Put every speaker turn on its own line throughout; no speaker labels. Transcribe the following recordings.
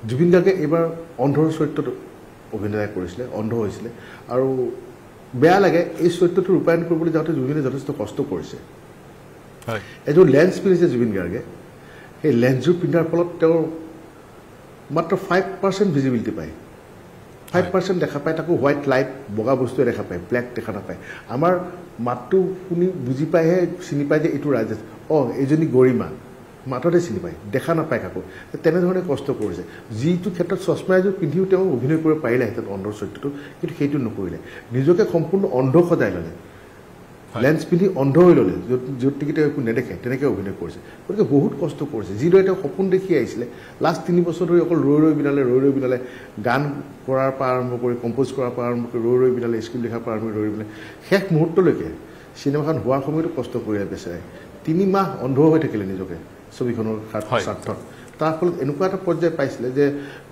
জুবিন গাৰ্গে এইবাৰ অন্ধৰ চৰিত্ৰত অভিনয় কৰিছিলে, অন্ধ হৈছিলে আৰু বেয়া লাগে এই চৰিত্ৰটো ৰূপায়ণ কৰিবলৈ যাওঁতে জুবিনে যথেষ্ট কষ্ট কৰিছে। এযোৰ লেন্স পিন্ধিছে জুবিন গাৰ্গে, সেই লেন্সযোৰ পিন্ধাৰ ফলত তেওঁৰ মাত্ৰ 5% ভিজিবিলিটি পায়, 5% দেখা পায়, তাকো হোৱাইট লাইট বগা বস্তুৱে দেখা পায়, ব্লেক দেখা নাপায়। আমাৰ মাতটো শুনি বুজি পায়হে চিনি পায় যে এইটো ৰাজেশ, এইজনী গৰিমা, মাততে চিনি পায়, দেখা নাপায় কাকো। তেনেধৰণে কষ্ট কৰিছে, যিটো ক্ষেত্ৰত চশমা এযোৰ পিন্ধিও তেওঁ অভিনয় কৰিব পাৰিলেহেঁতেন অন্ধৰ চৰিত্ৰটো, কিন্তু সেইটো নকৰিলে, নিজকে সম্পূৰ্ণ অন্ধ সজাই ল'লে, লেন্স পিন্ধি অন্ধ হৈ ল'লে, য'ত নেকি তেওঁ একো নেদেখে, তেনেকৈ অভিনয় কৰিছে। গতিকে বহুত কষ্ট কৰিছে, যিদৰে তেওঁ সপোন দেখি আহিছিলে লাষ্ট 3 বছৰ ধৰি, অকল ৰৈ ৰৈ বিনালে গান কৰাৰ পৰা আৰম্ভ কৰি, কম্প'জ কৰাৰ পৰা আৰম্ভ কৰি, ৰৈ ৰৈ বিনালে স্ক্ৰিপ্ট লিখাৰ পৰা আৰম্ভ কৰি, ৰৈ বিনালে শেষ মুহূৰ্তলৈকে চিনেমাখন হোৱাৰ সময়তো কষ্ট কৰিলে বেচেৰাই। 3 মাহ অন্ধ হৈ থাকিলে নিজকে ছবিখনৰ স্বাৰ্থত। তাৰ ফলত এনেকুৱা এটা পৰ্যায় পাইছিলে যে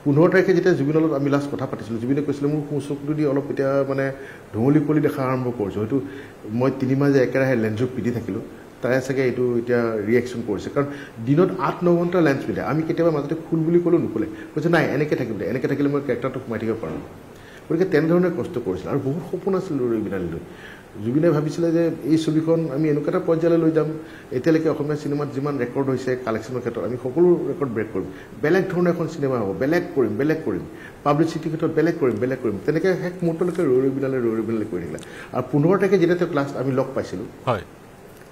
15 তাৰিখে যেতিয়া জুবিনৰ লগত আমি লাষ্ট কথা পাতিছিলোঁ, জুবিনে কৈছিলে মোৰ চকুটো দি অলপ এতিয়া মানে ধুঁৱলি কুঁৱলি দেখা আৰম্ভ কৰিছোঁ, হয়তো মই 3 মাহ যে একেৰাহে লেন্সযোৰ পিন্ধি থাকিলোঁ তাৰে চাগে এইটো এতিয়া ৰিয়েকশ্যন কৰিছে, কাৰণ দিনত 8-9 ঘণ্টা লেন্স পিন্ধে। আমি কেতিয়াবা মাজতে খোল বুলি ক'লেও নুখোলে, কৈছে নাই এনেকৈ থাকিম দে, এনেকৈ থাকিলে মই কেৰেক্টাৰটো সোমাই থাকিব পাৰোঁ। গতিকে তেনেধৰণে কষ্ট কৰিছিল আৰু বহুত সপোন আছিল ৰৈ বিনালৈ। জুবিনে ভাবিছিলে যে এই ছবিখন আমি এনেকুৱা এটা পৰ্যায়লৈ লৈ যাম, এতিয়ালৈকে অসমীয়া চিনেমাত যিমান ৰেকৰ্ড হৈছে কালেকশ্যনৰ ক্ষেত্ৰত আমি সকলো ৰেকৰ্ড ব্ৰেক কৰিম, বেলেগ ধৰণৰ এখন চিনেমা হ'ব, বেলেগ কৰিম, পাব্লিচিটিৰ ক্ষেত্ৰত বেলেগ কৰিম, তেনেকৈ শেষ মুহূৰ্তলৈকে ৰৈ বিনালে কৰি থাকিলে। আৰু 15 তাৰিখে যেতিয়া তেওঁক লাষ্ট আমি লগ পাইছিলোঁ,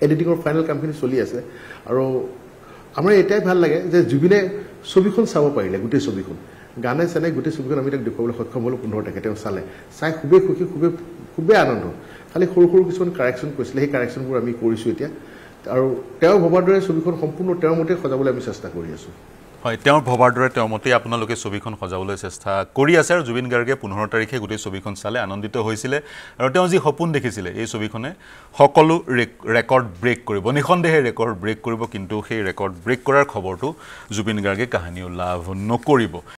এডিটিঙৰ ফাইনেল কামখিনি চলি আছে, আৰু আমাৰ এটাই ভাল লাগে যে জুবিনে ছবিখন চাব পাৰিলে, গোটেই ছবিখন গানে চানে গোটেই ছবিখন আমি তাক দেখুৱাবলৈ সক্ষম হ'লোঁ। 15 তাৰিখে তেওঁ চাই খুবেই সুখী, খুবেই আনন্দ। খালি সৰু কিছুমান কাৰেকশ্যন কৰিছিলে, সেই কাৰেকশ্যনবোৰ আমি কৰিছোঁ এতিয়া, আৰু তেওঁ ভবাৰ দৰে ছবিখন সম্পূৰ্ণ তেওঁৰ মতে সজাবলৈ আমি চেষ্টা কৰি আছোঁ।
হয়, তেওঁৰ ভবাৰ দৰে তেওঁৰ মতেই আপোনালোকে ছবিখন সজাবলৈ চেষ্টা কৰি আছে, আৰু জুবিন গাৰ্গে 15 তাৰিখে গোটেই ছবিখন চালে, আনন্দিত হৈছিলে, আৰু তেওঁ যি সপোন দেখিছিলে এই ছবিখনে সকলো ৰেকৰ্ড ব্ৰেক কৰিব, নিঃসন্দেহে ৰেকৰ্ড ব্ৰেক কৰিব, কিন্তু সেই ৰেকৰ্ড ব্ৰেক কৰাৰ খবৰটো জুবিন গাৰ্গে কাহানিও লাভ নকৰিব।